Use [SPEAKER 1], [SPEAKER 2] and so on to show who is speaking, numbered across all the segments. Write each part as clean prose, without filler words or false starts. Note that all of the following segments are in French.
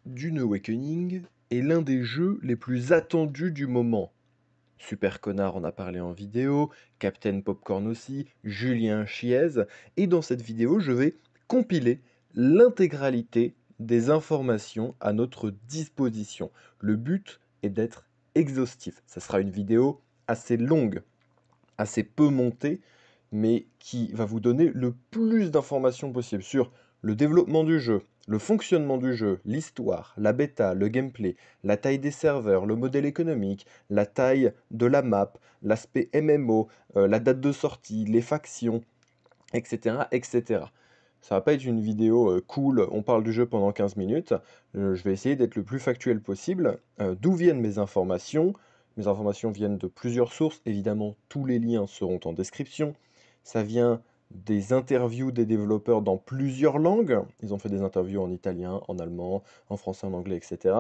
[SPEAKER 1] Dune Awakening est l'un des jeux les plus attendus du moment. Super Connard en a parlé en vidéo, Captain Popcorn aussi, Julien Chiez, et dans cette vidéo, je vais compiler l'intégralité des informations à notre disposition. Le but est d'être exhaustif. Ça sera une vidéo assez longue, assez peu montée, mais qui va vous donner le plus d'informations possible sur le développement du jeu, le fonctionnement du jeu, l'histoire, la bêta, le gameplay, la taille des serveurs, le modèle économique, la taille de la map, l'aspect MMO, la date de sortie, les factions, etc., etc. Ça va pas être une vidéo cool, on parle du jeu pendant 15 minutes. Je vais essayer d'être le plus factuel possible. D'où viennent mes informations? Mes informations viennent de plusieurs sources. Évidemment, tous les liens seront en description. Ça vient des interviews des développeurs dans plusieurs langues. Ils ont fait des interviews en italien, en allemand, en français, en anglais, etc.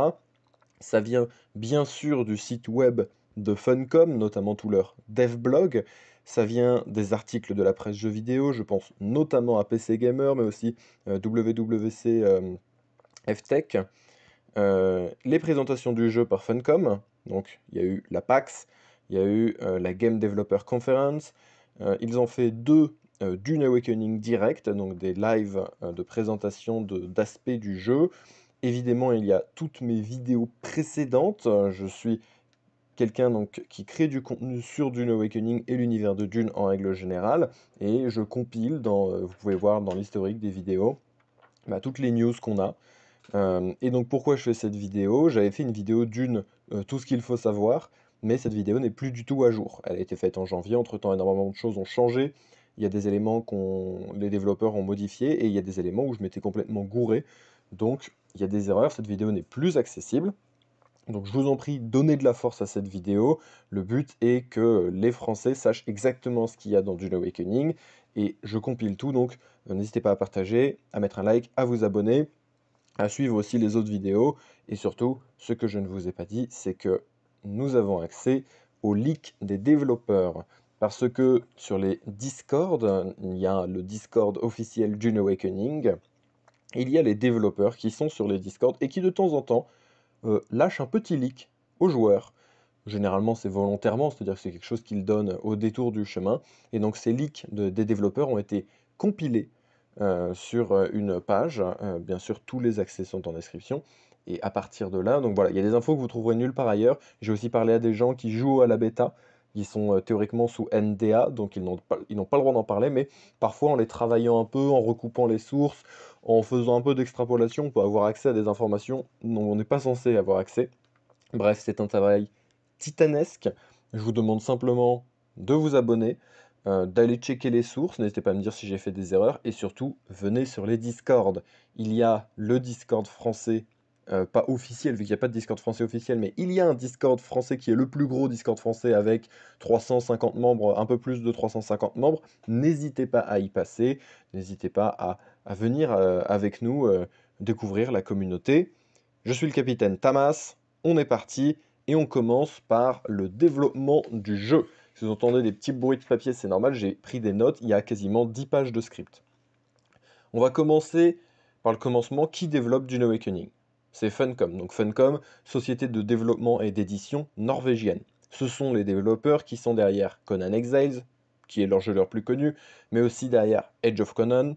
[SPEAKER 1] Ça vient bien sûr du site web de Funcom, notamment tout leur dev blog. Ça vient des articles de la presse jeux vidéo, je pense notamment à PC Gamer, mais aussi WWC FTech. Les présentations du jeu par Funcom, donc il y a eu la PAX, il y a eu la Game Developer Conference. Ils ont fait deux Dune Awakening Direct, donc des lives de présentation d'aspects du jeu. Évidemment, il y a toutes mes vidéos précédentes. Je suis quelqu'un donc qui crée du contenu sur Dune Awakening et l'univers de Dune en règle générale, et je compile vous pouvez voir dans l'historique des vidéos, toutes les news qu'on a. Et donc pourquoi je fais cette vidéo? J'avais fait une vidéo Dune, tout ce qu'il faut savoir, mais cette vidéo n'est plus du tout à jour. Elle a été faite en janvier, entre-temps énormément de choses ont changé. Il y a des éléments les développeurs ont modifiés, et il y a des éléments où je m'étais complètement gouré. Donc il y a des erreurs, cette vidéo n'est plus accessible. Donc je vous en prie, donnez de la force à cette vidéo. Le but est que les Français sachent exactement ce qu'il y a dans Dune Awakening. Et je compile tout, donc n'hésitez pas à partager, à mettre un like, à vous abonner, à suivre aussi les autres vidéos. Et surtout, ce que je ne vous ai pas dit, c'est que nous avons accès aux leaks des développeurs. Parce que sur les Discord, il y a le Discord officiel Dune Awakening, il y a les développeurs qui sont sur les Discord et qui de temps en temps lâchent un petit leak aux joueurs. Généralement, c'est volontairement, c'est-à-dire que c'est quelque chose qu'ils donnent au détour du chemin. Et donc, ces leaks des développeurs ont été compilés sur une page. Bien sûr, tous les accès sont en description. Et à partir de là, donc voilà, il y a des infos que vous trouverez nulle part ailleurs. J'ai aussi parlé à des gens qui jouent à la bêta, qui sont théoriquement sous NDA, donc ils n'ont pas le droit d'en parler, mais parfois en les travaillant un peu, en recoupant les sources, en faisant un peu d'extrapolation, on peut avoir accès à des informations dont on n'est pas censé avoir accès. Bref, c'est un travail titanesque. Je vous demande simplement de vous abonner, d'aller checker les sources, n'hésitez pas à me dire si j'ai fait des erreurs, et surtout, venez sur les Discord. Il y a le Discord français, pas officiel, vu qu'il n'y a pas de Discord français officiel, mais il y a un Discord français qui est le plus gros Discord français avec 350 membres, un peu plus de 350 membres. N'hésitez pas à y passer, n'hésitez pas à venir avec nous découvrir la communauté. Je suis le capitaine Tamas, on est parti, et on commence par le développement du jeu. Si vous entendez des petits bruits de papier, c'est normal, j'ai pris des notes, il y a quasiment 10 pages de script. On va commencer par le commencement. Qui développe Dune Awakening? C'est Funcom. Donc Funcom, société de développement et d'édition norvégienne. Ce sont les développeurs qui sont derrière Conan Exiles, qui est leur jeu leur plus connu, mais aussi derrière Age of Conan,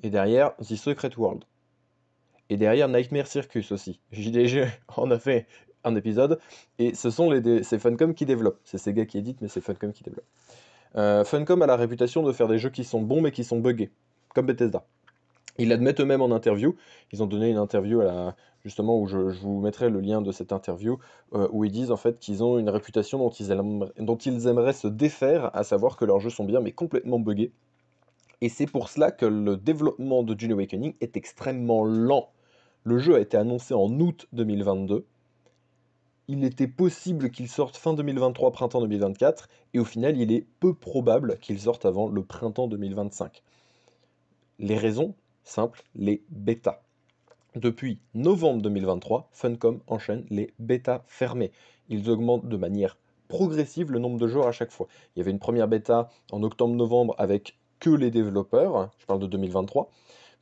[SPEAKER 1] et derrière The Secret World. Et derrière Nightmare Circus aussi. JDG en a fait un épisode. Et c'est Funcom qui développe. C'est Sega qui édite, mais c'est Funcom qui développe. Funcom a la réputation de faire des jeux qui sont bons mais qui sont buggés, comme Bethesda. Ils l'admettent eux-mêmes en interview. Ils ont donné une interview justement où je vous mettrai le lien de cette interview où ils disent en fait qu'ils ont une réputation dont ils aimeraient se défaire, à savoir que leurs jeux sont bien mais complètement buggés. Et c'est pour cela que le développement de Dune Awakening est extrêmement lent. Le jeu a été annoncé en août 2022. Il était possible qu'il sorte fin 2023, printemps 2024, et au final, il est peu probable qu'il sorte avant le printemps 2025. Les raisons? Simples, les bêtas. Depuis novembre 2023, Funcom enchaîne les bêtas fermées. Ils augmentent de manière progressive le nombre de joueurs à chaque fois. Il y avait une première bêta en octobre-novembre avec que les développeurs, je parle de 2023,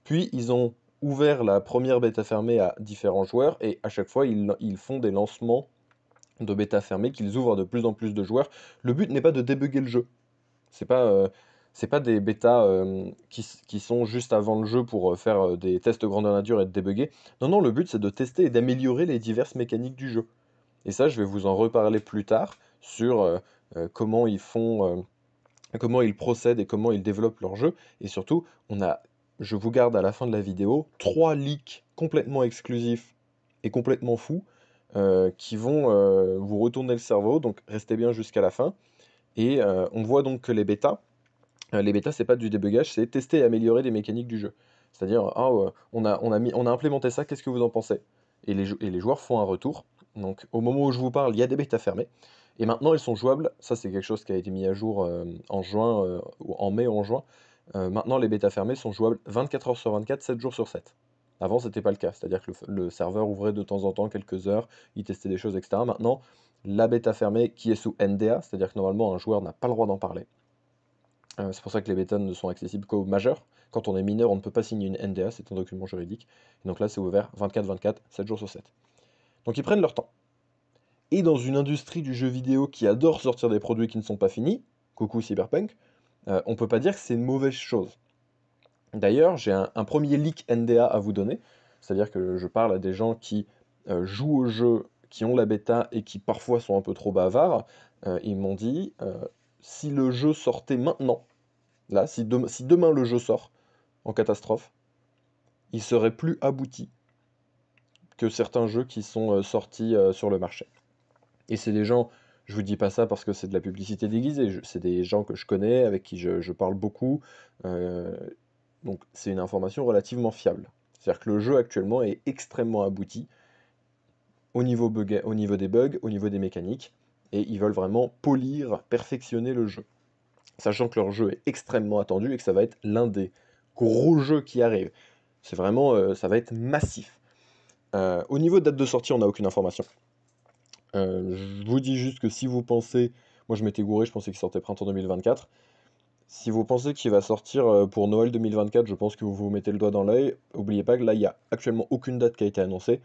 [SPEAKER 1] puis ils ont ouvert la première bêta fermée à différents joueurs, et à chaque fois, ils font des lancements de bêta fermée qu'ils ouvrent à de plus en plus de joueurs. Le but n'est pas de débugger le jeu. C'est pas, euh, c'est pas des bêtas qui sont juste avant le jeu pour faire des tests grandeur nature et de débugger. Non, non, le but c'est de tester et d'améliorer les diverses mécaniques du jeu. Et ça, je vais vous en reparler plus tard sur comment ils font, comment ils procèdent et comment ils développent leur jeu. Et surtout, je vous garde à la fin de la vidéo 3 leaks complètement exclusifs et complètement fous qui vont vous retourner le cerveau. Donc restez bien jusqu'à la fin. Et on voit donc que les bêtas, c'est pas du débugage, c'est tester et améliorer les mécaniques du jeu. C'est-à-dire, ah, on a implémenté ça, qu'est-ce que vous en pensez? Et les joueurs font un retour. Donc, au moment où je vous parle, il y a des bêtas fermées. Et maintenant, elles sont jouables. Ça, c'est quelque chose qui a été mis à jour en juin, ou en mai ou en juin. Maintenant, les bêtas fermées sont jouables 24 heures sur 24, 7 jours sur 7. Avant, c'était pas le cas. C'est-à-dire que le serveur ouvrait de temps en temps quelques heures, il testait des choses, etc. Maintenant, la bêta fermée qui est sous NDA, c'est-à-dire que normalement, un joueur n'a pas le droit d'en parler. C'est pour ça que les bêtas ne sont accessibles qu'aux majeurs. Quand on est mineur, on ne peut pas signer une NDA, c'est un document juridique. Et donc là, c'est ouvert 24/24, 7 jours sur 7. Donc ils prennent leur temps. Et dans une industrie du jeu vidéo qui adore sortir des produits qui ne sont pas finis, coucou Cyberpunk, on peut pas dire que c'est une mauvaise chose. D'ailleurs, j'ai un premier leak NDA à vous donner, c'est-à-dire que je parle à des gens qui jouent au jeu, qui ont la bêta et qui parfois sont un peu trop bavards. Ils m'ont dit, si le jeu sortait maintenant, là, si demain le jeu sort en catastrophe, il serait plus abouti que certains jeux qui sont sortis sur le marché. Et c'est des gens, je vous dis pas ça parce que c'est de la publicité déguisée, c'est des gens que je connais, avec qui je parle beaucoup, euh, donc c'est une information relativement fiable. C'est-à-dire que le jeu actuellement est extrêmement abouti au niveau des bugs, au niveau des mécaniques, et ils veulent vraiment polir, perfectionner le jeu. Sachant que leur jeu est extrêmement attendu et que ça va être l'un des gros jeux qui arrivent. C'est vraiment, ça va être massif. Au niveau de date de sortie, on n'a aucune information. Je vous dis juste que si vous pensez, moi je m'étais gouré, je pensais qu'il sortait printemps 2024. Si vous pensez qu'il va sortir pour Noël 2024, je pense que vous vous mettez le doigt dans l'œil. N'oubliez pas que là, il n'y a actuellement aucune date qui a été annoncée.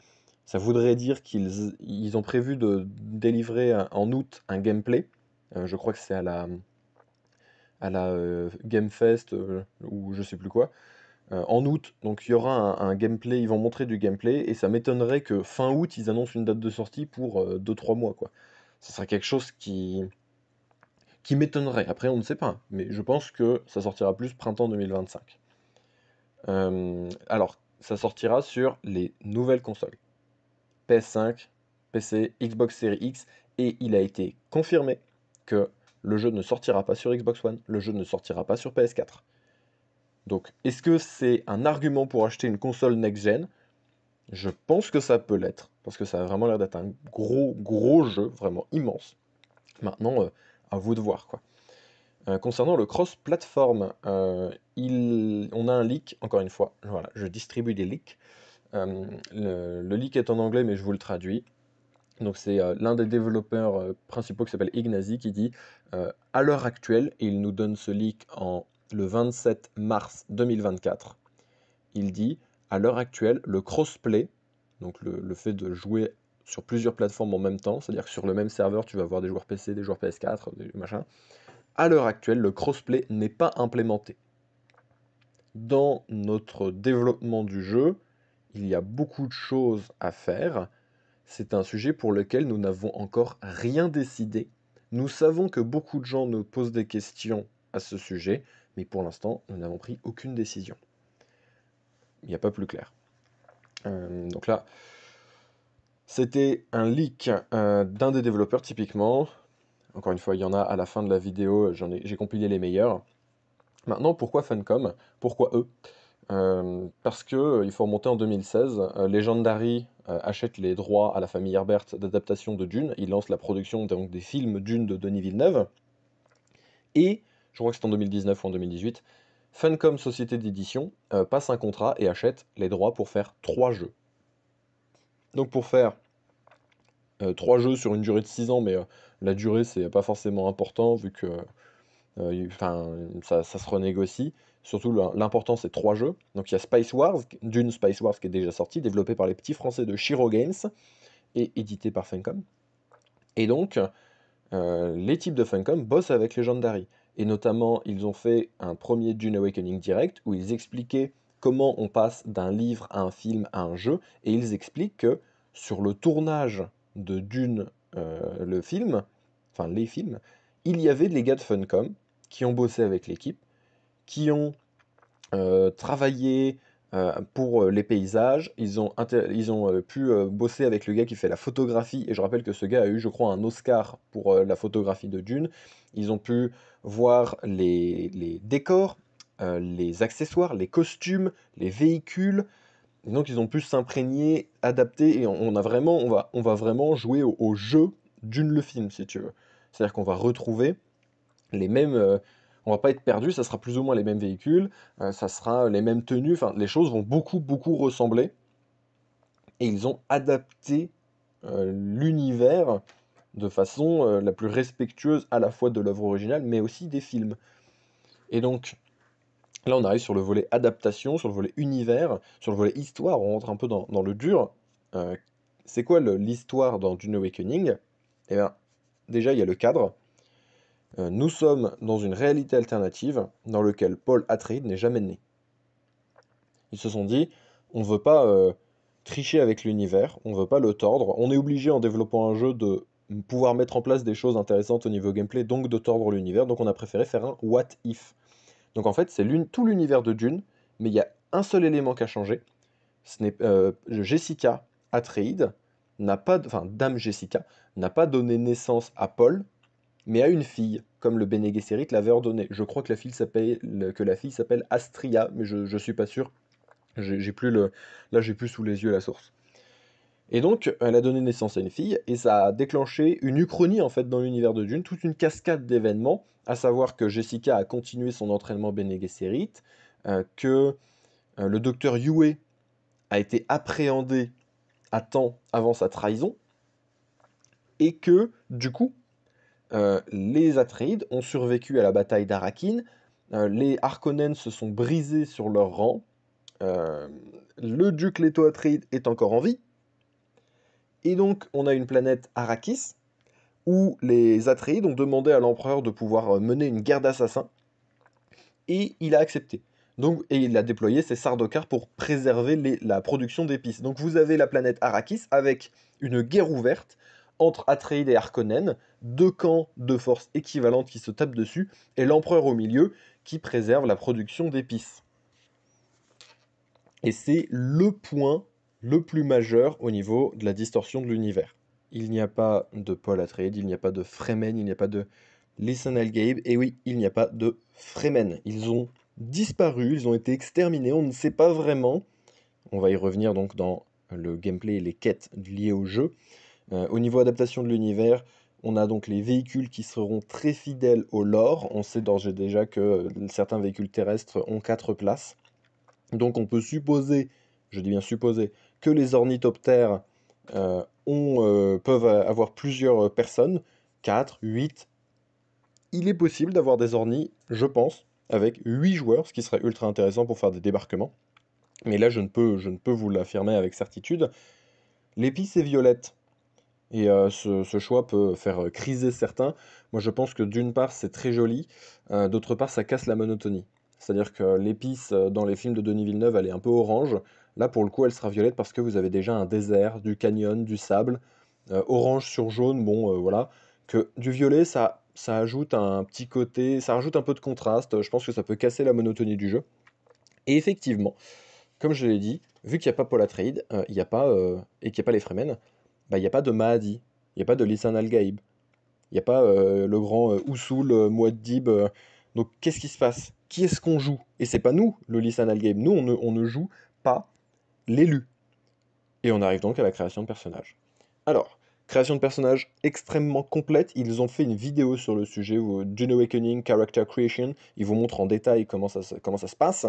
[SPEAKER 1] Ça voudrait dire qu'ils ont prévu de délivrer en août un gameplay. Je crois que c'est à la Game Fest ou je sais plus quoi. En août, donc il y aura un gameplay, ils vont montrer du gameplay, et ça m'étonnerait que fin août, ils annoncent une date de sortie pour 2-3 mois, quoi. Ce serait quelque chose qui m'étonnerait. Après, on ne sait pas, mais je pense que ça sortira plus printemps 2025. Alors, ça sortira sur les nouvelles consoles. PS5, PC, Xbox Series X, et il a été confirmé que le jeu ne sortira pas sur Xbox One, le jeu ne sortira pas sur PS4. Donc, est-ce que c'est un argument pour acheter une console next-gen? Je pense que ça peut l'être, parce que ça a vraiment l'air d'être un gros, gros jeu, vraiment immense. Maintenant, à vous de voir, quoi. Concernant le cross-platform, on a un leak, encore une fois, voilà, je distribue des leaks. Le leak est en anglais, mais je vous le traduis. Donc c'est l'un des développeurs principaux qui s'appelle Ignazi qui dit à l'heure actuelle, et il nous donne ce leak le 27 mars 2024, il dit à l'heure actuelle, le crossplay, donc le fait de jouer sur plusieurs plateformes en même temps, c'est-à-dire que sur le même serveur, tu vas avoir des joueurs PC, des joueurs PS4, des machins. À l'heure actuelle, le crossplay n'est pas implémenté. Dans notre développement du jeu, il y a beaucoup de choses à faire. C'est un sujet pour lequel nous n'avons encore rien décidé. Nous savons que beaucoup de gens nous posent des questions à ce sujet, mais pour l'instant, nous n'avons pris aucune décision. Il n'y a pas plus clair. Donc là, c'était un leak d'un des développeurs typiquement. Encore une fois, il y en a à la fin de la vidéo, j'ai compilé les meilleurs. Maintenant, pourquoi Funcom? Pourquoi eux? Parce que il faut remonter en 2016, Legendary achète les droits à la famille Herbert d'adaptation de Dune. Il lance la production donc, des films Dune de Denis Villeneuve. Et, je crois que c'est en 2019 ou en 2018, Funcom, société d'édition, passe un contrat et achète les droits pour faire 3 jeux. Donc pour faire 3 jeux sur une durée de 6 ans, mais la durée c'est pas forcément important vu que enfin, ça se renégocie. Surtout, l'important, c'est 3 jeux. Donc il y a Spice Wars, Dune Spice Wars qui est déjà sorti, développé par les petits Français de Shiro Games et édité par Funcom. Et donc, les types de Funcom bossent avec Legendary. Et notamment, ils ont fait un premier Dune Awakening direct où ils expliquaient comment on passe d'un livre à un film à un jeu. Et ils expliquent que sur le tournage de Dune, le film, enfin les films, il y avait des gars de Funcom qui ont bossé avec l'équipe, qui ont travaillé pour les paysages. Ils ont pu bosser avec le gars qui fait la photographie. Et je rappelle que ce gars a eu, je crois, un Oscar pour la photographie de Dune. Ils ont pu voir les décors, les accessoires, les costumes, les véhicules. Et donc ils ont pu s'imprégner, adapter. Et on va vraiment jouer au jeu Dune le film, si tu veux. C'est-à-dire qu'on va retrouver les mêmes. On va pas être perdu, ça sera plus ou moins les mêmes véhicules, ça sera les mêmes tenues, enfin les choses vont beaucoup beaucoup ressembler. Et ils ont adapté l'univers de façon la plus respectueuse à la fois de l'œuvre originale, mais aussi des films. Et donc là on arrive sur le volet adaptation, sur le volet univers, sur le volet histoire, on rentre un peu dans le dur. Euh, c'est quoi l'histoire dans Dune Awakening? Eh bien, déjà il y a le cadre. Nous sommes dans une réalité alternative dans laquelle Paul Atreides n'est jamais né. Ils se sont dit, on ne veut pas tricher avec l'univers, on ne veut pas le tordre, on est obligé en développant un jeu de pouvoir mettre en place des choses intéressantes au niveau gameplay, donc de tordre l'univers, donc on a préféré faire un what if. Donc en fait c'est tout l'univers de Dune, mais il y a un seul élément qui a changé, Jessica Atreides n'a pas, enfin Dame Jessica, n'a pas donné naissance à Paul, mais à une fille, comme le Bene Gesserit l'avait ordonné. Je crois que la fille s'appelle Astria, mais je ne suis pas sûr. J'ai plus là, j'ai plus sous les yeux la source. Et donc, elle a donné naissance à une fille, et ça a déclenché une uchronie en fait dans l'univers de Dune, toute une cascade d'événements, à savoir que Jessica a continué son entraînement Bene Gesserit, que le docteur Yue a été appréhendé à temps avant sa trahison, et que, du coup, les Atreides ont survécu à la bataille d'Arakin, les Harkonnen se sont brisés sur leur rang, euh, le duc Leto Atreides est encore en vie, et donc on a une planète Arrakis, où les Atreides ont demandé à l'empereur de pouvoir mener une guerre d'assassins, et il a accepté. Donc, et il a déployé ses Sardaukar pour préserver la production d'épices. Donc vous avez la planète Arrakis avec une guerre ouverte entre Atreides et Harkonnen, deux camps de forces équivalentes qui se tapent dessus, et l'empereur au milieu qui préserve la production d'épices. Et c'est le point le plus majeur au niveau de la distorsion de l'univers. Il n'y a pas de Paul Atreides, il n'y a pas de Fremen, il n'y a pas de Lisan Al-Gaib, et oui, il n'y a pas de Fremen. Ils ont disparu, ils ont été exterminés, on ne sait pas vraiment. On va y revenir donc dans le gameplay et les quêtes liées au jeu. Au niveau adaptation de l'univers, on a donc les véhicules qui seront très fidèles au lore. On sait d'ores et déjà que certains véhicules terrestres ont 4 places. Donc on peut supposer, je dis bien supposer, que les ornithoptères peuvent avoir plusieurs personnes, 4, 8. Il est possible d'avoir des ornis, je pense, avec 8 joueurs, ce qui serait ultra intéressant pour faire des débarquements. Mais là, je ne peux vous l'affirmer avec certitude. L'épice est violette. Et ce choix peut faire criser certains. Moi, je pense que d'une part, c'est très joli, d'autre part, ça casse la monotonie. C'est-à-dire que l'épice dans les films de Denis Villeneuve, elle est un peu orange. Là, pour le coup, elle sera violette parce que vous avez déjà un désert, du canyon, du sable. Orange sur jaune, bon, voilà. Que du violet, ça ajoute un petit côté, ça rajoute un peu de contraste. Je pense que ça peut casser la monotonie du jeu. Et effectivement, comme je l'ai dit, vu qu'il n'y a pas Paul Atreides, il y a pas, et qu'il n'y a pas les Fremen, bah, il n'y a pas de Mahadi, il n'y a pas de Lisan Al-Gaib, il n'y a pas le grand Usul Muad'Dib. Donc qu'est-ce qui se passe? Qui est-ce qu'on joue? Et c'est pas nous, le Lisan Al-Gaib. Nous, on ne joue pas l'élu. Et on arrive donc à la création de personnages. Alors, création de personnages extrêmement complète. Ils ont fait une vidéo sur le sujet, Dune Awakening Character Creation. Ils vous montrent en détail comment ça se passe.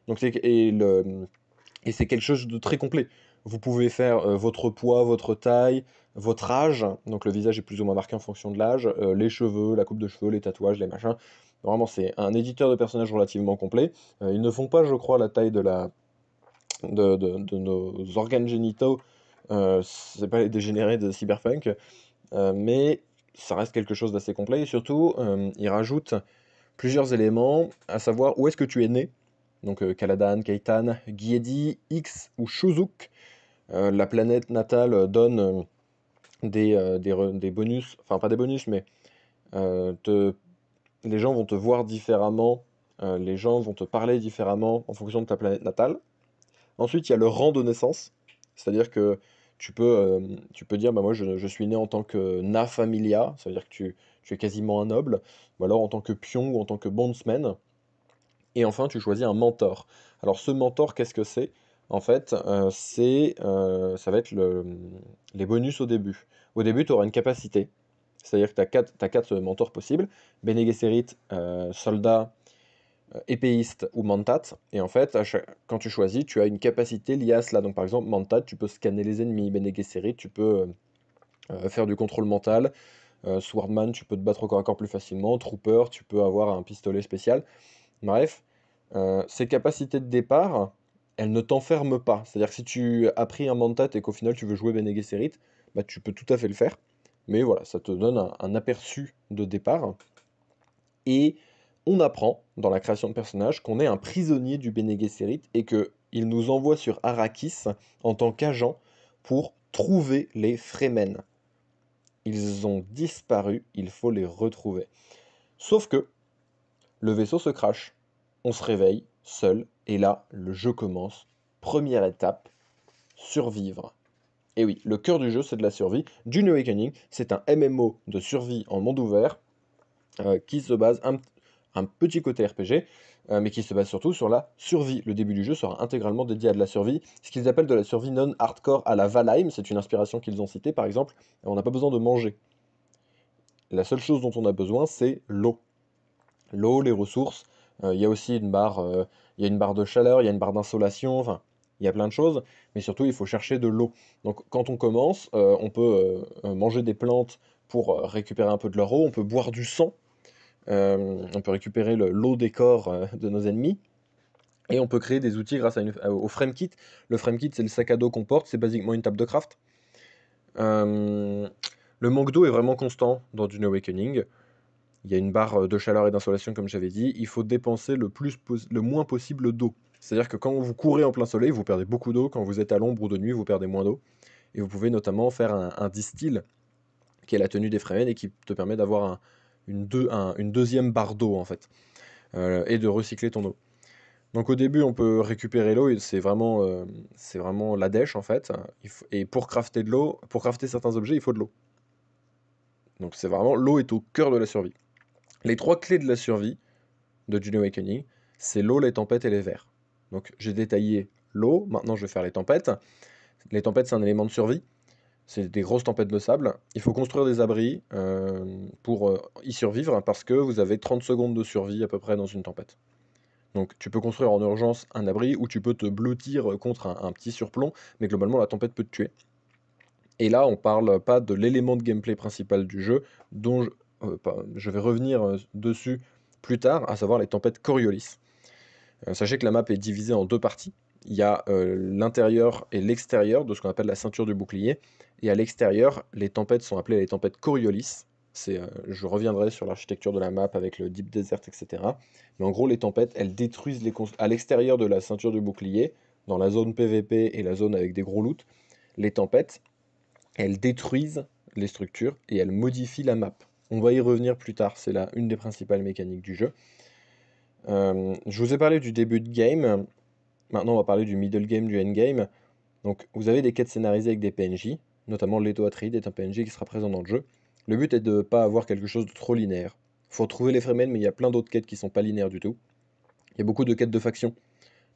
[SPEAKER 1] Donc, et c'est quelque chose de très complet. Vous pouvez faire votre poids, votre taille, votre âge. Donc le visage est plus ou moins marqué en fonction de l'âge. Les cheveux, la coupe de cheveux, les tatouages, les machins. Vraiment, c'est un éditeur de personnages relativement complet. Ils ne font pas, je crois, la taille de nos organes génitaux. C'est pas les dégénérés de Cyberpunk, mais ça reste quelque chose d'assez complet. Et surtout, ils rajoutent plusieurs éléments, à savoir où est-ce que tu es né. Donc Caladan, Keitan, Giedi, X ou Shuzuk. La planète natale donne des bonus, enfin pas des bonus, mais euh, te- les gens vont te voir différemment, les gens vont te parler différemment en fonction de ta planète natale. Ensuite, il y a le rang de naissance, c'est-à-dire que tu peux dire, bah, moi je suis né en tant que Na Familia, ça veut dire que tu es quasiment un noble, ou alors en tant que pion ou en tant que bondsman. Et enfin, tu choisis un mentor. Alors ce mentor, qu'est-ce que c'est? En fait, ça va être les bonus au début. Au début, tu auras une capacité, c'est-à-dire que t'as quatre mentors possibles, Bene Gesserit, soldat, épéiste ou mentat. Et en fait, quand tu choisis, tu as une capacité liée à cela. Donc par exemple, mentat, tu peux scanner les ennemis, Bene Gesserit, tu peux faire du contrôle mental, Swordman, tu peux te battre au corps à corps plus facilement, Trooper, tu peux avoir un pistolet spécial. Bref, ces capacités de départ, elles ne t'enferment pas. C'est-à-dire que si tu as pris un mentat et qu'au final tu veux jouer Bene Gesserit, bah, tu peux tout à fait le faire. Mais voilà, ça te donne un aperçu de départ. Et on apprend dans la création de personnages qu'on est un prisonnier du Bene Gesserit et qu'il nous envoie sur Arrakis en tant qu'agent pour trouver les Fremen. Ils ont disparu, il faut les retrouver. Sauf que le vaisseau se crache, on se réveille seul, et là, le jeu commence. Première étape, survivre. Et oui, le cœur du jeu, c'est de la survie. Dune Awakening, c'est un MMO de survie en monde ouvert qui se base un petit côté RPG, mais qui se base surtout sur la survie. Le début du jeu sera intégralement dédié à de la survie, ce qu'ils appellent de la survie non-hardcore à la Valheim, c'est une inspiration qu'ils ont citée par exemple, on n'a pas besoin de manger. La seule chose dont on a besoin, c'est l'eau. L'eau, les ressources, il y a aussi il y a une barre de chaleur, il y a une barre d'insolation, enfin, il y a plein de choses, mais surtout il faut chercher de l'eau. Donc quand on commence, on peut manger des plantes pour récupérer un peu de leur eau, on peut boire du sang, on peut récupérer l'eau des corps de nos ennemis, et on peut créer des outils grâce au frame kit. Le frame kit, c'est le sac à dos qu'on porte, c'est basiquement une table de craft. Euh, le manque d'eau est vraiment constant dans Dune Awakening. Il y a une barre de chaleur et d'insolation, comme j'avais dit. Il faut dépenser le moins possible d'eau. C'est-à-dire que quand vous courez en plein soleil, vous perdez beaucoup d'eau. Quand vous êtes à l'ombre ou de nuit, vous perdez moins d'eau. Et vous pouvez notamment faire un distill, qui est la tenue des Fremen, et qui te permet d'avoir une deuxième barre d'eau, en fait, et de recycler ton eau. Donc au début, on peut récupérer l'eau, et c'est vraiment la dèche, en fait. Et pour crafter de l'eau, pour crafter certains objets, il faut de l'eau. Donc c'est vraiment, l'eau est au cœur de la survie. Les trois clés de la survie de Dune Awakening, c'est l'eau, les tempêtes et les vers. Donc j'ai détaillé l'eau, maintenant je vais faire les tempêtes. Les tempêtes, c'est un élément de survie, c'est des grosses tempêtes de sable. Il faut construire des abris pour y survivre parce que vous avez 30 secondes de survie à peu près dans une tempête. Donc tu peux construire en urgence un abri ou tu peux te blottir contre un petit surplomb, mais globalement la tempête peut te tuer. Et là, on parle pas de l'élément de gameplay principal du jeu, dont je vais revenir dessus plus tard, à savoir les tempêtes Coriolis. Sachez que la map est divisée en deux parties. Il y a l'intérieur et l'extérieur de ce qu'on appelle la ceinture du bouclier. Et à l'extérieur, les tempêtes sont appelées les tempêtes Coriolis. Je reviendrai sur l'architecture de la map avec le Deep Desert, etc. Mais en gros, les tempêtes, elles détruisent à l'extérieur de la ceinture du bouclier, dans la zone PVP et la zone avec des gros loots. Les tempêtes, elles détruisent les structures et elles modifient la map. On va y revenir plus tard, c'est là une des principales mécaniques du jeu. Je vous ai parlé du début de game, maintenant on va parler du middle game, du endgame. Donc vous avez des quêtes scénarisées avec des PNJ, notamment Leto Atreides est un PNJ qui sera présent dans le jeu. Le but est de ne pas avoir quelque chose de trop linéaire. Faut trouver les Fremen, mais il y a plein d'autres quêtes qui sont pas linéaires du tout. Il y a beaucoup de quêtes de factions,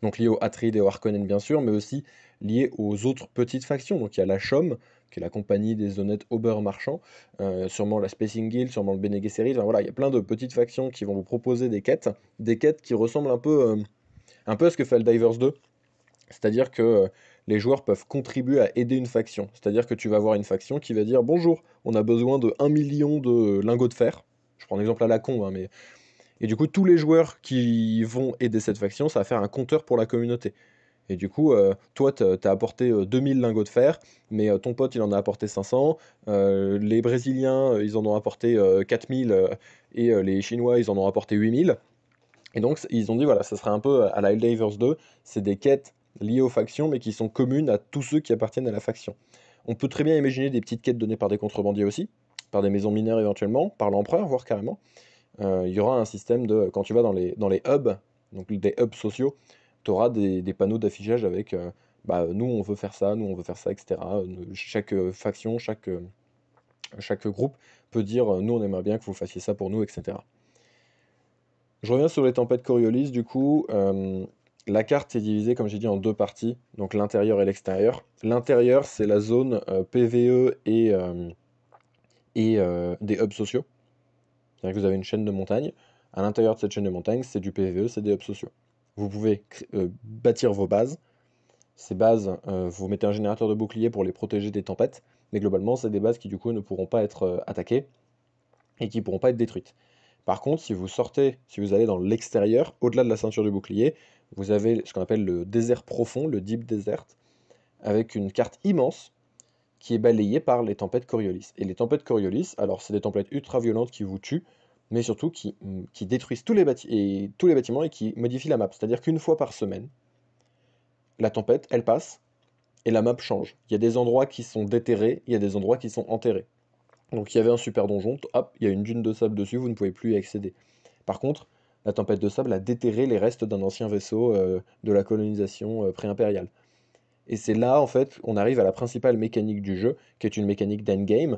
[SPEAKER 1] donc liées aux Atreides et aux Harkonnen bien sûr, mais aussi liées aux autres petites factions. Donc il y a la Chom, qui est la compagnie des honnêtes aubeurs marchands, sûrement la Spacing Guild, sûrement le Bene Gesserit, enfin, voilà, il y a plein de petites factions qui vont vous proposer des quêtes qui ressemblent un peu à ce que fait le Divers 2. C'est-à-dire que les joueurs peuvent contribuer à aider une faction. C'est-à-dire que tu vas avoir une faction qui va dire bonjour, on a besoin de 1 million de lingots de fer. Je prends un exemple à la con, hein, mais Et du coup, tous les joueurs qui vont aider cette faction, ça va faire un compteur pour la communauté. Et du coup, toi, t'as apporté 2000 lingots de fer, mais ton pote, il en a apporté 500. Les Brésiliens, ils en ont apporté 4000, et les Chinois, ils en ont apporté 8000. Et donc, ils ont dit, voilà, ça serait un peu à la Helldivers 2, c'est des quêtes liées aux factions, mais qui sont communes à tous ceux qui appartiennent à la faction. On peut très bien imaginer des petites quêtes données par des contrebandiers aussi, par des maisons mineures éventuellement, par l'empereur, voire carrément. Il y aura un système de, quand tu vas dans les hubs, donc des hubs sociaux, tu auras des panneaux d'affichage avec bah, nous on veut faire ça, nous on veut faire ça, etc. Chaque faction, chaque groupe peut dire nous on aimerait bien que vous fassiez ça pour nous, etc. Je reviens sur les tempêtes Coriolis, du coup, la carte est divisée, comme j'ai dit, en deux parties, donc l'intérieur et l'extérieur. L'intérieur, c'est la zone PVE et des hubs sociaux. C'est-à-dire que vous avez une chaîne de montagnes. À l'intérieur de cette chaîne de montagnes, c'est du PVE, c'est des hubs sociaux. Vous pouvez bâtir vos bases. Ces bases, vous mettez un générateur de bouclier pour les protéger des tempêtes. Mais globalement, c'est des bases qui du coup ne pourront pas être attaquées et qui ne pourront pas être détruites. Par contre, si vous sortez, si vous allez dans l'extérieur, au-delà de la ceinture du bouclier, vous avez ce qu'on appelle le désert profond, le Deep Desert, avec une carte immense qui est balayée par les tempêtes Coriolis. Et les tempêtes Coriolis, alors c'est des tempêtes ultra violentes qui vous tuent, mais surtout qui détruisent tous les bâtiments et qui modifient la map. C'est-à-dire qu'une fois par semaine, la tempête, elle passe et la map change. Il y a des endroits qui sont déterrés, il y a des endroits qui sont enterrés. Donc il y avait un super donjon, hop, il y a une dune de sable dessus, vous ne pouvez plus y accéder. Par contre, la tempête de sable a déterré les restes d'un ancien vaisseau de la colonisation pré-impériale. Et c'est là, en fait, on arrive à la principale mécanique du jeu, qui est une mécanique d'endgame.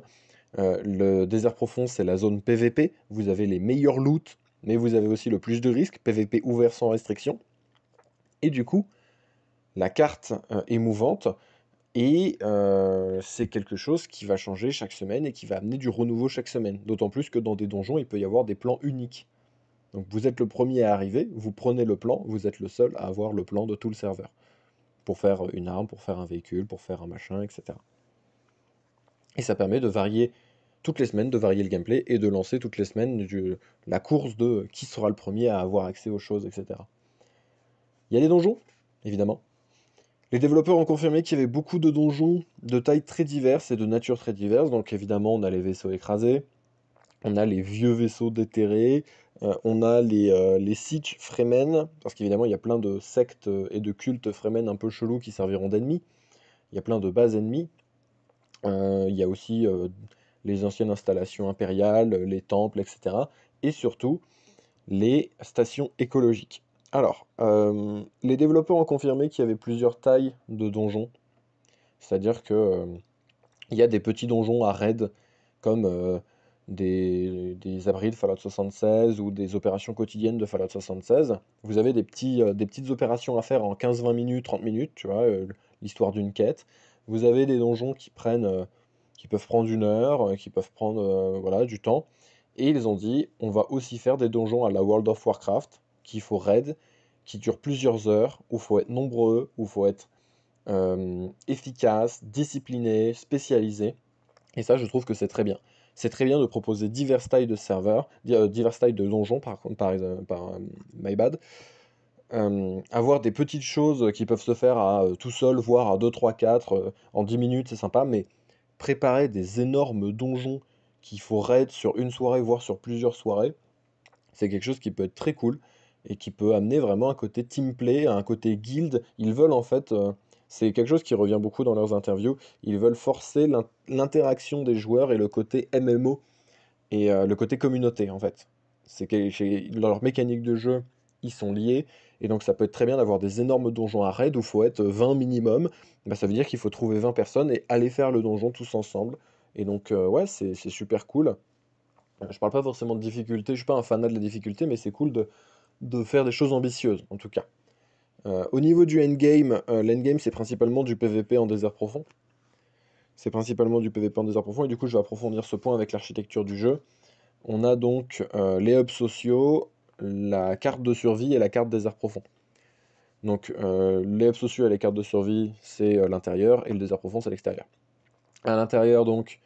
[SPEAKER 1] Le désert profond, c'est la zone PVP. Vous avez les meilleurs loots, mais vous avez aussi le plus de risques. PVP ouvert sans restriction. Et du coup, la carte est mouvante. Et c'est quelque chose qui va changer chaque semaine et qui va amener du renouveau chaque semaine. D'autant plus que dans des donjons, il peut y avoir des plans uniques. Donc vous êtes le premier à arriver, vous prenez le plan, vous êtes le seul à avoir le plan de tout le serveur. Pour faire une arme, pour faire un véhicule, pour faire un machin, etc. Et ça permet de varier toutes les semaines, de varier le gameplay et de lancer toutes les semaines la course de qui sera le premier à avoir accès aux choses, etc. Il y a les donjons, évidemment. Les développeurs ont confirmé qu'il y avait beaucoup de donjons de tailles très diverses et de nature très diverses. Donc évidemment, on a les vaisseaux écrasés, on a les vieux vaisseaux déterrés, on a les Siege Fremen, parce qu'évidemment, il y a plein de sectes et de cultes Fremen un peu chelous qui serviront d'ennemis. Il y a plein de bases ennemies. Il y a aussi les anciennes installations impériales, les temples, etc. Et surtout, les stations écologiques. Alors, les développeurs ont confirmé qu'il y avait plusieurs tailles de donjons. C'est-à-dire que il y a des petits donjons à raid, comme des abris de Fallout 76 ou des opérations quotidiennes de Fallout 76. Vous avez des petites opérations à faire en 15-20 minutes, 30 minutes, tu vois, l'histoire d'une quête. Vous avez des donjons qui peuvent prendre une heure, qui peuvent prendre voilà, du temps. Et ils ont dit, on va aussi faire des donjons à la World of Warcraft, qu'il faut raid, qui durent plusieurs heures, où il faut être nombreux, où il faut être efficace, discipliné, spécialisé. Et ça, je trouve que c'est très bien. C'est très bien de proposer divers tailles de serveurs, divers tailles de donjons, par contre, my bad. Avoir des petites choses qui peuvent se faire à tout seul, voire à 2, 3, 4, en 10 minutes, c'est sympa, mais préparer des énormes donjons qu'il faut raid sur une soirée, voire sur plusieurs soirées, c'est quelque chose qui peut être très cool et qui peut amener vraiment un côté teamplay, un côté guild. Ils veulent en fait, c'est quelque chose qui revient beaucoup dans leurs interviews, ils veulent forcer l'interaction des joueurs et le côté MMO et le côté communauté en fait. Leurs mécaniques de jeu, ils sont liés et donc ça peut être très bien d'avoir des énormes donjons à raid où il faut être 20 minimum. Bah, ça veut dire qu'il faut trouver 20 personnes et aller faire le donjon tous ensemble. Et donc ouais, c'est super cool. Je parle pas forcément de difficulté, je suis pas un fanat de la difficulté, mais c'est cool de faire des choses ambitieuses, en tout cas. Au niveau du endgame, l'endgame c'est principalement du PVP en désert profond. C'est principalement du PVP en désert profond, et du coup je vais approfondir ce point avec l'architecture du jeu. On a donc les hubs sociaux, la carte de survie et la carte désert profond. Donc les hubs sociaux et les cartes de survie, c'est l'intérieur, et le désert profond, c'est l'extérieur. À l'intérieur, donc,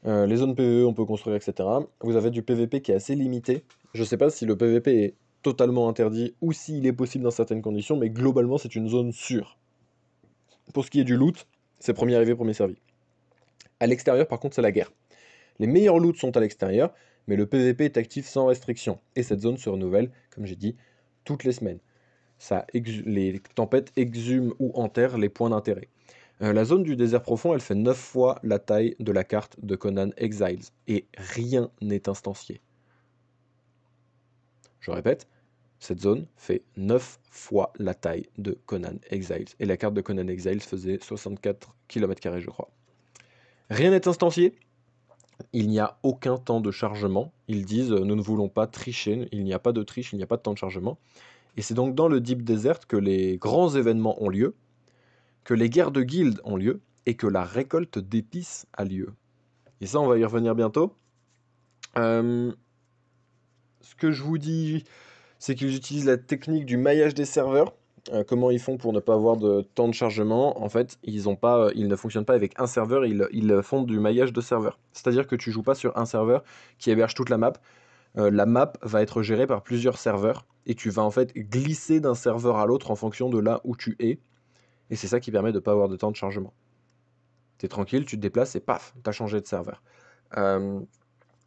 [SPEAKER 1] les zones PvE, on peut construire, etc. Vous avez du PVP qui est assez limité, Je sais pas si le PVP est totalement interdit ou s'il est possible dans certaines conditions, mais globalement c'est une zone sûre. Pour ce qui est du loot, c'est premier arrivé, premier servi. À l'extérieur par contre c'est la guerre. Les meilleurs loots sont à l'extérieur, mais le PVP est actif sans restriction, et cette zone se renouvelle, comme j'ai dit, toutes les semaines. Les tempêtes exhument ou enterrent les points d'intérêt. La zone du désert profond, elle fait 9 fois la taille de la carte de Conan Exiles, et rien n'est instancié. Je répète, cette zone fait 9 fois la taille de Conan Exiles, et la carte de Conan Exiles faisait 64 km², je crois. Rien n'est instancié, il n'y a aucun temps de chargement. Ils disent nous ne voulons pas tricher, il n'y a pas de triche, il n'y a pas de temps de chargement. Et c'est donc dans le Deep Desert que les grands événements ont lieu, que les guerres de guildes ont lieu, et que la récolte d'épices a lieu. Et ça, on va y revenir bientôt. Ce que je vous dis, c'est qu'ils utilisent la technique du maillage des serveurs. Comment ils font pour ne pas avoir de temps de chargement? En fait, ils ne fonctionnent pas avec un serveur, ils font du maillage de serveurs. C'est-à-dire que tu joues pas sur un serveur qui héberge toute la map. La map va être gérée par plusieurs serveurs et tu vas en fait glisser d'un serveur à l'autre en fonction de là où tu es. Et c'est ça qui permet de ne pas avoir de temps de chargement. Tu es tranquille, tu te déplaces et paf, tu as changé de serveur. Euh,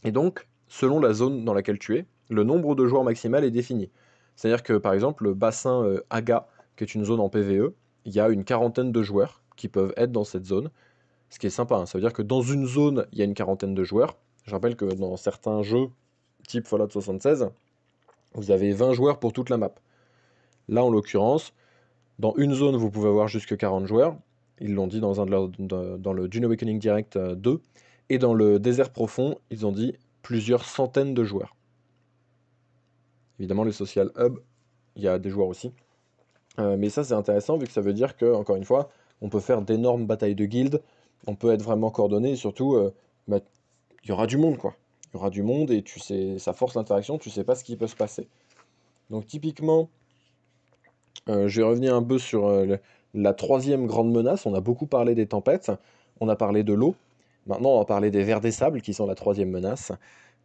[SPEAKER 1] et donc, selon la zone dans laquelle tu es, le nombre de joueurs maximal est défini. C'est-à-dire que par exemple, le bassin Aga, qui est une zone en PvE, il y a une quarantaine de joueurs qui peuvent être dans cette zone. Ce qui est sympa, hein. Ça veut dire que dans une zone, il y a une quarantaine de joueurs. Je rappelle que dans certains jeux, type Fallout 76, vous avez 20 joueurs pour toute la map. Là, en l'occurrence, dans une zone, vous pouvez avoir jusque 40 joueurs. Ils l'ont dit dans dans le Dune Awakening Direct 2. Et dans le désert profond, ils ont dit plusieurs centaines de joueurs. Évidemment, les social hub, il y a des joueurs aussi. Mais ça, c'est intéressant vu que ça veut dire que, encore une fois, on peut faire d'énormes batailles de guildes, on peut être vraiment coordonné et surtout, bah, il y aura du monde, quoi. Il y aura du monde et tu sais, ça force l'interaction, tu sais pas ce qui peut se passer. Donc typiquement, je vais revenir un peu sur la troisième grande menace. On a beaucoup parlé des tempêtes, on a parlé de l'eau. Maintenant, on va parler des vers des sables qui sont la troisième menace.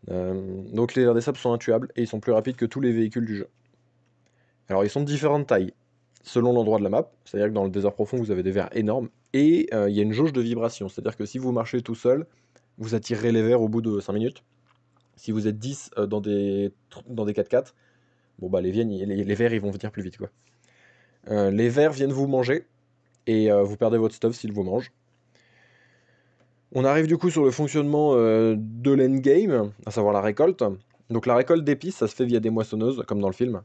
[SPEAKER 1] Donc les vers des sables sont intuables et ils sont plus rapides que tous les véhicules du jeu. Alors ils sont de différentes tailles, selon l'endroit de la map. C'est-à-dire que dans le désert profond, vous avez des vers énormes. Et il y a une jauge de vibration. C'est-à-dire que si vous marchez tout seul, vous attirerez les vers au bout de 5 minutes. Si vous êtes 10 dans des 4x4, bon bah les vers ils vont venir plus vite, quoi. Les vers viennent vous manger et vous perdez votre stuff s'ils vous mangent. On arrive du coup sur le fonctionnement de l'endgame, à savoir la récolte. Donc la récolte d'épices, ça se fait via des moissonneuses, comme dans le film.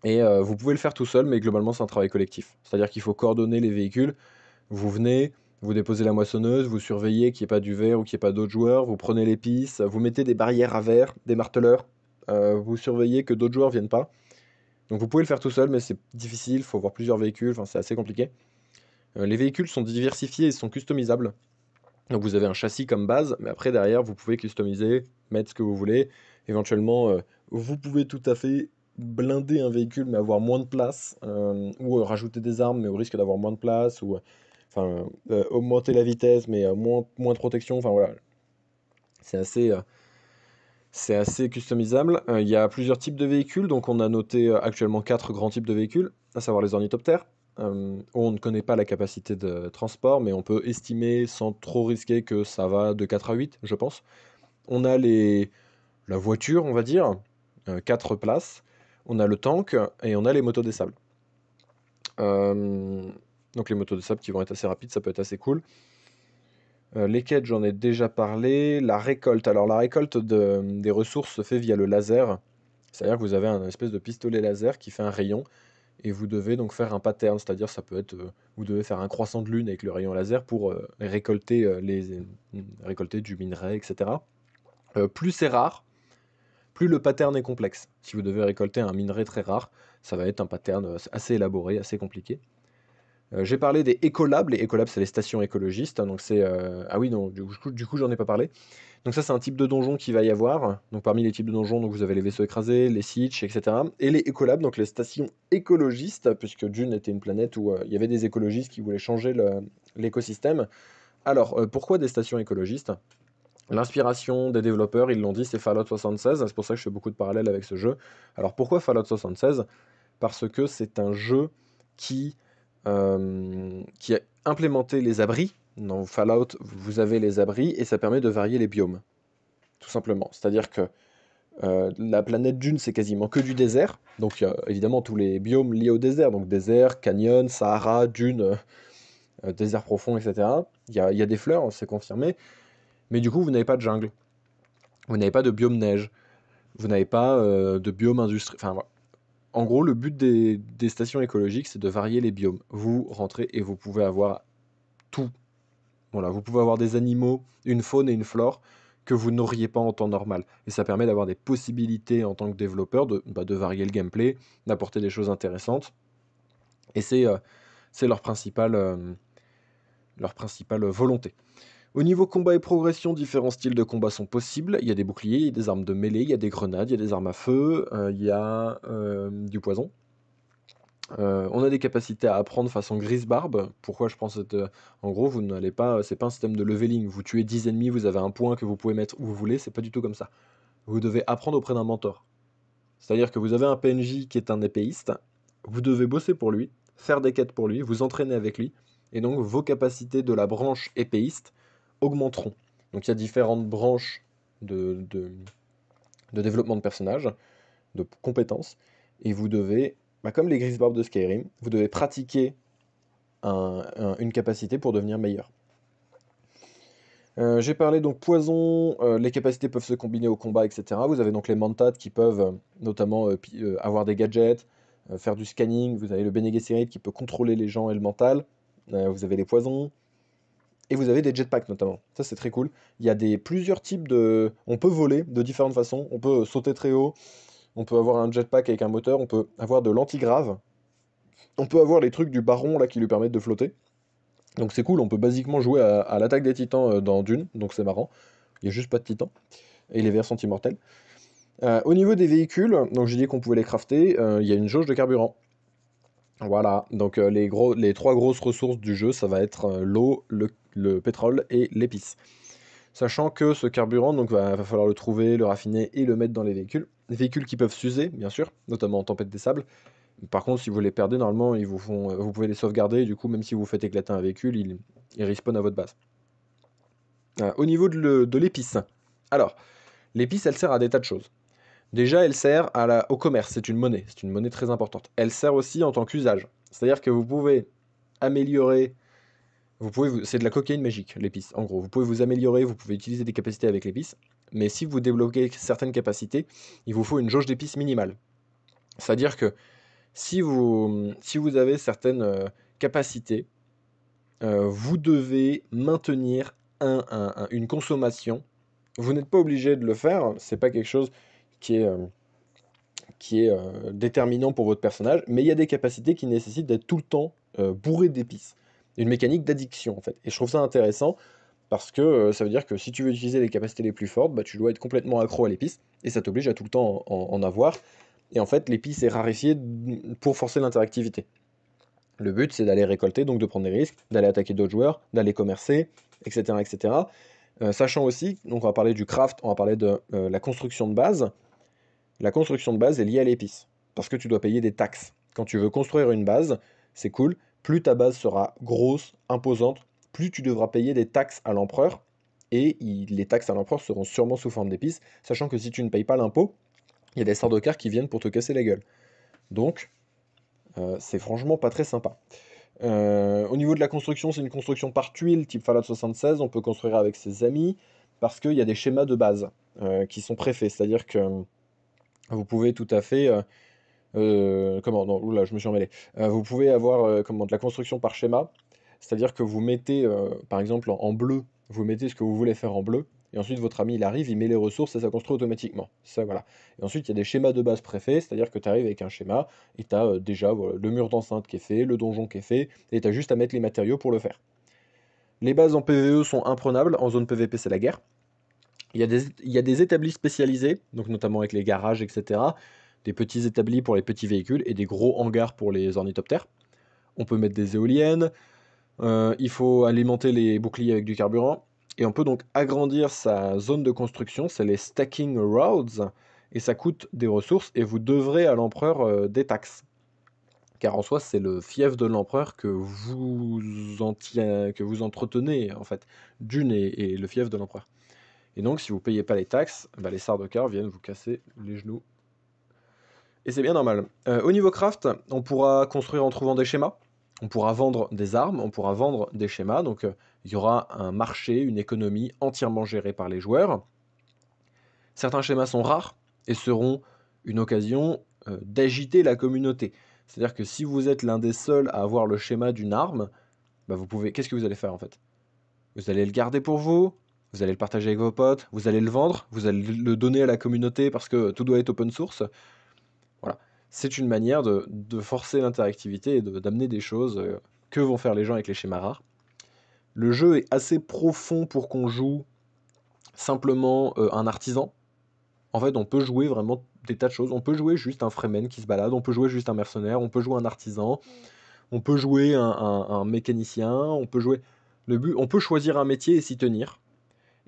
[SPEAKER 1] Et vous pouvez le faire tout seul, mais globalement c'est un travail collectif. C'est-à-dire qu'il faut coordonner les véhicules. Vous venez, vous déposez la moissonneuse, vous surveillez qu'il n'y ait pas du verre ou qu'il n'y ait pas d'autres joueurs, vous prenez l'épice, vous mettez des barrières à verre, des marteleurs, vous surveillez que d'autres joueurs viennent pas. Donc vous pouvez le faire tout seul, mais c'est difficile, il faut avoir plusieurs véhicules, enfin c'est assez compliqué. Les véhicules sont diversifiés et sont customisables. Donc vous avez un châssis comme base, mais après derrière vous pouvez customiser, mettre ce que vous voulez. Éventuellement, vous pouvez tout à fait blinder un véhicule mais avoir moins de place, ou rajouter des armes mais au risque d'avoir moins de place, ou enfin augmenter la vitesse mais moins de protection. Enfin voilà, c'est assez, c'est assez customisable. Il y a plusieurs types de véhicules, donc on a noté actuellement 4 grands types de véhicules, à savoir les ornithoptères. On ne connaît pas la capacité de transport, mais on peut estimer sans trop risquer que ça va de 4 à 8, je pense. On a la voiture, on va dire, 4 places. On a le tank et on a les motos des sables. Euh, donc les motos des sables qui vont être assez rapides, ça peut être assez cool. Les quêtes, j'en ai déjà parlé. La récolte, alors la récolte des ressources se fait via le laser. C'est-à-dire que vous avez un espèce de pistolet laser qui fait un rayon et vous devez donc faire un pattern, c'est-à-dire ça peut être, vous devez faire un croissant de lune avec le rayon laser pour récolter du minerai, etc. Plus c'est rare, plus le pattern est complexe. Si vous devez récolter un minerai très rare, ça va être un pattern assez élaboré, assez compliqué. J'ai parlé des écolabs. Les écolabs, c'est les stations écologistes. Donc c'est ah oui non, du coup j'en ai pas parlé. Donc ça c'est un type de donjon qui va y avoir. Donc parmi les types de donjons, donc vous avez les vaisseaux écrasés, les sitches, etc. Et les écolabs, donc les stations écologistes, puisque Dune était une planète où il y avait des écologistes qui voulaient changer l'écosystème. Alors pourquoi des stations écologistes? L'inspiration des développeurs, ils l'ont dit, c'est Fallout 76, c'est pour ça que je fais beaucoup de parallèles avec ce jeu. Alors pourquoi Fallout 76? Parce que c'est un jeu qui a implémenté les abris. Dans Fallout, vous avez les abris et ça permet de varier les biomes, tout simplement. C'est-à-dire que la planète Dune, c'est quasiment que du désert. Donc il y a évidemment tous les biomes liés au désert. Donc désert, canyon, Sahara, dune, désert profond, etc. Il y a des fleurs, c'est confirmé. Mais du coup, vous n'avez pas de jungle. Vous n'avez pas de biome neige. Vous n'avez pas de biome industriel. Enfin, voilà. En gros, le but des stations écologiques, c'est de varier les biomes. Vous rentrez et vous pouvez avoir tout. Voilà, vous pouvez avoir des animaux, une faune et une flore que vous n'auriez pas en temps normal. Et ça permet d'avoir des possibilités en tant que développeur de varier le gameplay, d'apporter des choses intéressantes. Et c'est leur principale volonté. Au niveau combat et progression, différents styles de combat sont possibles. Il y a des boucliers, il y a des armes de mêlée, il y a des grenades, il y a des armes à feu, il y a du poison. On a des capacités à apprendre façon Grisbarbe. Pourquoi je pense être. En gros, vous n'allez pas. C'est pas un système de leveling. Vous tuez 10 ennemis, vous avez un point que vous pouvez mettre où vous voulez. C'est pas du tout comme ça. Vous devez apprendre auprès d'un mentor. C'est-à-dire que vous avez un PNJ qui est un épéiste. Vous devez bosser pour lui, faire des quêtes pour lui, vous entraîner avec lui. Et donc, vos capacités de la branche épéiste augmenteront. Donc, il y a différentes branches de développement de personnages, de compétences. Et vous devez, comme les Grisbarbes de Skyrim, vous devez pratiquer une capacité pour devenir meilleur. J'ai parlé donc poison, les capacités peuvent se combiner au combat, etc. Vous avez donc les Mentats qui peuvent notamment avoir des gadgets, faire du scanning. Vous avez le Bene Gesserit qui peut contrôler les gens et le mental. Vous avez les poisons. Et vous avez des jetpacks notamment. Ça c'est très cool. Il y a plusieurs types de. On peut voler de différentes façons. On peut sauter très haut. On peut avoir un jetpack avec un moteur. On peut avoir de l'antigrave. On peut avoir les trucs du baron là qui lui permettent de flotter. Donc c'est cool, on peut basiquement jouer à l'attaque des titans dans Dune, donc c'est marrant. Il n'y a juste pas de titans. Et les vers sont immortels. Au niveau des véhicules, donc j'ai dit qu'on pouvait les crafter, il y a une jauge de carburant. Voilà, donc les trois grosses ressources du jeu, ça va être l'eau, le pétrole et l'épice. Sachant que ce carburant, donc va falloir le trouver, le raffiner et le mettre dans les véhicules. Les véhicules qui peuvent s'user, bien sûr, notamment en tempête des sables. Par contre, si vous les perdez, normalement, vous pouvez les sauvegarder. Et du coup, même si vous faites éclater un véhicule, il respawn à votre base. Au niveau de l'épice. Alors, l'épice, elle sert à des tas de choses. Déjà, elle sert au commerce. C'est une monnaie très importante. Elle sert aussi en tant qu'usage. C'est-à-dire que vous pouvez améliorer. C'est de la cocaïne magique, l'épice. En gros, vous pouvez vous améliorer, vous pouvez utiliser des capacités avec l'épice. Mais si vous débloquez certaines capacités, il vous faut une jauge d'épices minimale. C'est-à-dire que si vous avez certaines capacités, vous devez maintenir une consommation. Vous n'êtes pas obligé de le faire, c'est pas quelque chose qui est déterminant pour votre personnage, mais il y a des capacités qui nécessitent d'être tout le temps bourré d'épices. Une mécanique d'addiction en fait. Et je trouve ça intéressant parce que ça veut dire que si tu veux utiliser les capacités les plus fortes, tu dois être complètement accro à l'épice et ça t'oblige à tout le temps en avoir. Et en fait, l'épice est raréfiée pour forcer l'interactivité. Le but, c'est d'aller récolter, donc de prendre des risques, d'aller attaquer d'autres joueurs, d'aller commercer, etc. etc. Sachant aussi, donc on va parler du craft, on va parler de la construction de base. La construction de base est liée à l'épice, parce que tu dois payer des taxes. Quand tu veux construire une base, c'est cool, plus ta base sera grosse, imposante, plus tu devras payer des taxes à l'empereur, et les taxes à l'empereur seront sûrement sous forme d'épices, sachant que si tu ne payes pas l'impôt, il y a des sardaukars qui viennent pour te casser la gueule. Donc, c'est franchement pas très sympa. Au niveau de la construction, c'est une construction par tuile, type Fallout 76, on peut construire avec ses amis, parce qu'il y a des schémas de base qui sont préfaits, c'est-à-dire que vous pouvez tout à fait... comment? Non, oula, je me suis emmêlé. Vous pouvez avoir de la construction par schéma, c'est-à-dire que vous mettez, par exemple, en bleu, vous mettez ce que vous voulez faire en bleu, et ensuite votre ami il arrive, il met les ressources et ça construit automatiquement. Ça, voilà. Et ensuite, il y a des schémas de base préfaits, c'est-à-dire que tu arrives avec un schéma, et tu as déjà voilà, le mur d'enceinte qui est fait, le donjon qui est fait, et tu as juste à mettre les matériaux pour le faire. Les bases en PvE sont imprenables, en zone PvP c'est la guerre. Il y a des établis spécialisés, donc notamment avec les garages, etc. Des petits établis pour les petits véhicules et des gros hangars pour les ornithoptères. On peut mettre des éoliennes, il faut alimenter les boucliers avec du carburant. Et on peut donc agrandir sa zone de construction, c'est les stacking roads, et ça coûte des ressources, et vous devrez à l'empereur des taxes. Car en soi, c'est le fief de l'empereur que que vous entretenez, en fait. Dune est le fief de l'empereur. Et donc, si vous payez pas les taxes, bah, les Sardaukar viennent vous casser les genoux. Et c'est bien normal. Au niveau craft, on pourra construire en trouvant des schémas. On pourra vendre des armes, on pourra vendre des schémas. Donc, il y aura un marché, une économie entièrement gérée par les joueurs. Certains schémas sont rares et seront une occasion d'agiter la communauté. C'est-à-dire que si vous êtes l'un des seuls à avoir le schéma d'une arme, bah vous pouvez. Qu'est-ce que vous allez faire en fait? Vous allez le garder pour vous, vous allez le partager avec vos potes, vous allez le vendre, vous allez le donner à la communauté parce que tout doit être open source. Voilà. C'est une manière de forcer l'interactivité et d'amener des choses que vont faire les gens avec les schémas rares. Le jeu est assez profond pour qu'on joue simplement un artisan. En fait, on peut jouer vraiment des tas de choses. On peut jouer juste un freeman qui se balade, on peut jouer juste un mercenaire, on peut jouer un artisan, on peut jouer un mécanicien, on peut jouer... on peut choisir un métier et s'y tenir.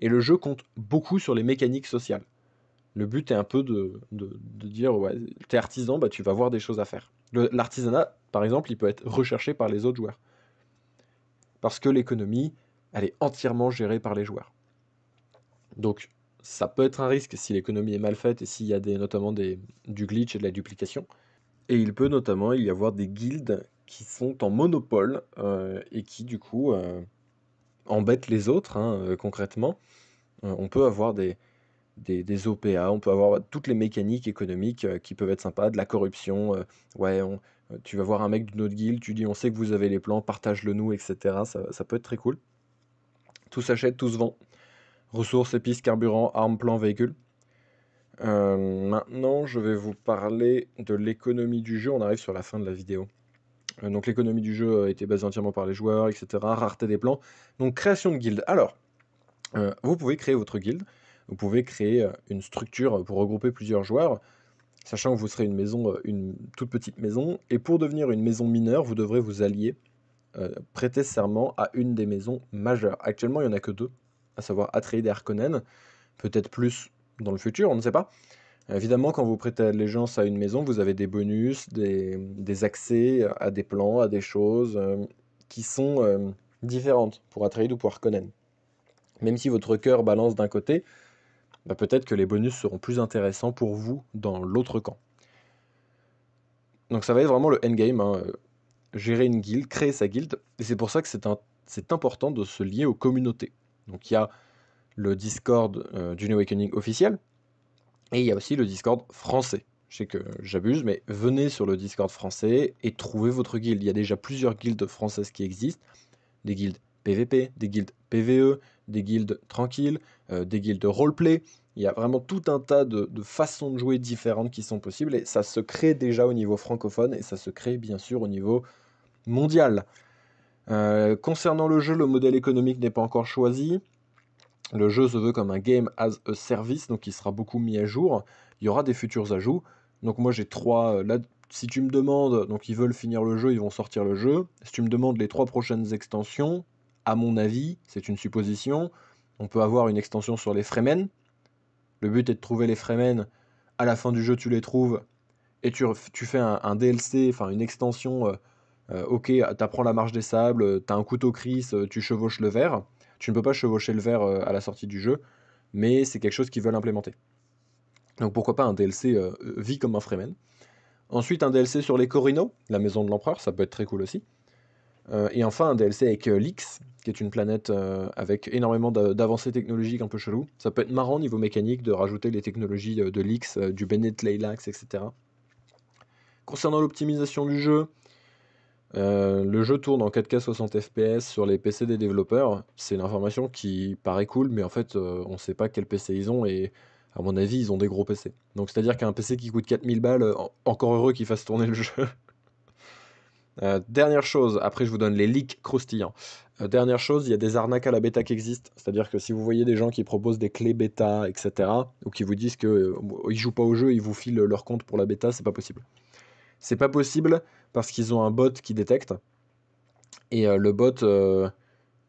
[SPEAKER 1] Et le jeu compte beaucoup sur les mécaniques sociales. Le but est un peu de dire, ouais, t'es artisan, bah, tu vas voir des choses à faire. L'artisanat, par exemple, il peut être recherché par les autres joueurs. Parce que l'économie, elle est entièrement gérée par les joueurs. Donc, ça peut être un risque si l'économie est mal faite et s'il y a notamment du glitch et de la duplication. Et il peut notamment y avoir des guildes qui sont en monopole et qui, du coup, embêtent les autres, hein, concrètement. On peut avoir des OPA, on peut avoir toutes les mécaniques économiques qui peuvent être sympas, de la corruption. Ouais, tu vas voir un mec d'une autre guilde, tu dis on sait que vous avez les plans, partage-le nous, etc. Ça peut être très cool. Tout s'achète, tout se vend. Ressources, épices, carburant, armes, plans, véhicules. Maintenant, je vais vous parler de l'économie du jeu. On arrive sur la fin de la vidéo. Donc l'économie du jeu a été basée entièrement par les joueurs, etc. Rareté des plans. Donc création de guilde. Alors, vous pouvez créer votre guilde. Vous pouvez créer une structure pour regrouper plusieurs joueurs, sachant que vous serez une maison, une toute petite maison. Et pour devenir une maison mineure, vous devrez vous allier, prêter serment à une des maisons majeures. Actuellement, il n'y en a que deux, à savoir Atreides et Harkonnen. Peut-être plus dans le futur, on ne sait pas. Évidemment, quand vous prêtez allégeance à une maison, vous avez des bonus, des accès à des plans, à des choses qui sont différentes pour Atreides ou pour Harkonnen. Même si votre cœur balance d'un côté, bah peut-être que les bonus seront plus intéressants pour vous dans l'autre camp. Donc ça va être vraiment le endgame, hein, gérer une guilde, créer sa guilde, et c'est pour ça que c'est important de se lier aux communautés. Donc il y a le Discord du New Awakening officiel, et il y a aussi le Discord français. Je sais que j'abuse, mais venez sur le Discord français et trouvez votre guilde. Il y a déjà plusieurs guildes françaises qui existent, des guildes PVP, des guildes PVE, des guildes tranquilles, des guildes roleplay. Il y a vraiment tout un tas de façons de jouer différentes qui sont possibles et ça se crée déjà au niveau francophone et ça se crée bien sûr au niveau mondial. Concernant le jeu, le modèle économique n'est pas encore choisi. Le jeu se veut comme un game as a service, donc il sera beaucoup mis à jour. Il y aura des futurs ajouts. Donc moi j'ai trois... Là, si tu me demandes, donc ils veulent finir le jeu, ils vont sortir le jeu. Si tu me demandes les 3 prochaines extensions, à mon avis, c'est une supposition, on peut avoir une extension sur les Fremen. Le but est de trouver les Fremen. À la fin du jeu, tu les trouves et tu fais un DLC, enfin une extension. Ok, t'apprends la marche des sables, t'as un couteau Chris, tu chevauches le ver. Tu ne peux pas chevaucher le ver à la sortie du jeu, mais c'est quelque chose qu'ils veulent implémenter. Donc pourquoi pas un DLC vie comme un Fremen. Ensuite un DLC sur les Corino, la maison de l'empereur, ça peut être très cool aussi. Et enfin un DLC avec Lix, qui est une planète avec énormément d'avancées technologiques un peu chelou. Ça peut être marrant niveau mécanique de rajouter les technologies de Lix, du Bennett Leilax, etc. Concernant l'optimisation du jeu, le jeu tourne en 4K 60 FPS sur les PC des développeurs. C'est une information qui paraît cool, mais en fait, on sait pas quel PC ils ont et à mon avis, ils ont des gros PC. Donc c'est-à-dire qu'un PC qui coûte 4000 balles, encore heureux qu'il fasse tourner le jeu. Dernière chose, après je vous donne les leaks croustillants. Dernière chose, il y a des arnaques à la bêta qui existent. C'est-à-dire que si vous voyez des gens qui proposent des clés bêta, etc., ou qui vous disent qu'ils jouent pas au jeu, ils vous filent leur compte pour la bêta, c'est pas possible. C'est pas possible parce qu'ils ont un bot qui détecte. Et le bot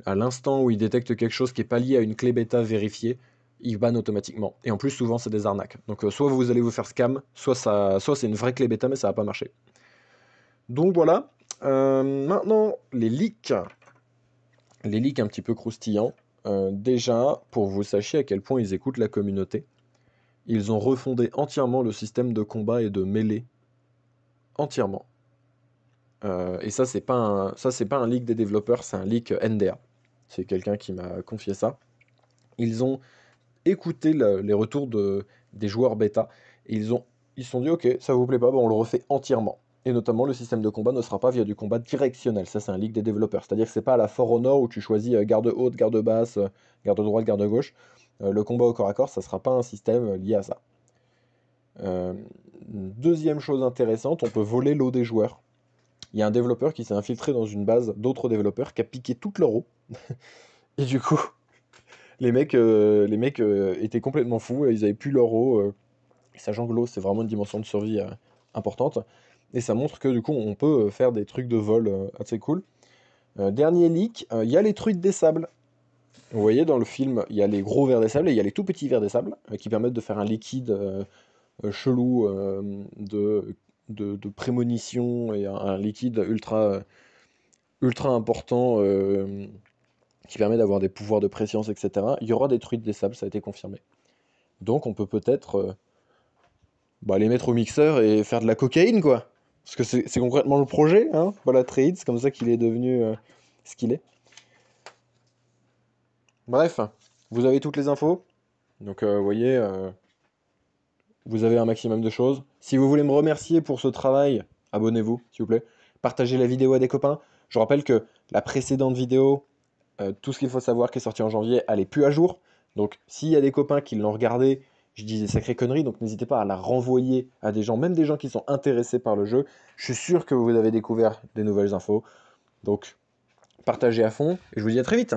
[SPEAKER 1] À l'instant où il détecte quelque chose qui n'est pas lié à une clé bêta vérifiée, il banne automatiquement. Et en plus, souvent, c'est des arnaques. Donc, soit vous allez vous faire scam, soit c'est une vraie clé bêta, mais ça va pas marcher. Donc voilà. Maintenant, les leaks. Les leaks un petit peu croustillants. Déjà, pour que vous sachiez à quel point ils écoutent la communauté, ils ont refondé entièrement le système de combat et de mêlée. Entièrement. Et ça, c'est pas un leak des développeurs, c'est un leak NDA. C'est quelqu'un qui m'a confié ça. Ils ont écouté les retours des joueurs bêta et ils se sont dit ok, ça vous plaît pas, on le refait entièrement. Et notamment, le système de combat ne sera pas via du combat directionnel. Ça, c'est un leak des développeurs. C'est-à-dire que c'est pas à la For Honor où tu choisis garde haute, garde basse, garde droite, garde gauche. Le combat au corps à corps, ça sera pas un système lié à ça. Deuxième chose intéressante, on peut voler l'eau des joueurs. Il y a un développeur qui s'est infiltré dans une base d'autres développeurs qui a piqué toute leur eau. Et du coup, les mecs étaient complètement fous, ils avaient plus leur eau. Sachant que l'eau, c'est vraiment une dimension de survie importante. Et ça montre que du coup, on peut faire des trucs de vol assez cool. Dernier leak, il y a les truites des sables. Vous voyez, dans le film, il y a les gros vers des sables et il y a les tout petits vers des sables qui permettent de faire un liquide chelou de prémonition et un liquide ultra important qui permet d'avoir des pouvoirs de préscience, etc. Il y aura des truites des sables, ça a été confirmé. Donc on peut peut-être les mettre au mixeur et faire de la cocaïne, quoi. Parce que c'est concrètement le projet, hein. Voilà, Trade, c'est comme ça qu'il est devenu ce qu'il est. Bref, vous avez toutes les infos. Donc vous voyez, vous avez un maximum de choses. Si vous voulez me remercier pour ce travail, abonnez-vous, s'il vous plaît. Partagez la vidéo à des copains. Je rappelle que la précédente vidéo, tout ce qu'il faut savoir qui est sorti en janvier, elle est plus à jour. Donc s'il y a des copains qui l'ont regardé, je dis des sacrées conneries, donc n'hésitez pas à la renvoyer à des gens, même des gens qui sont intéressés par le jeu. Je suis sûr que vous avez découvert des nouvelles infos. Donc partagez à fond et je vous dis à très vite.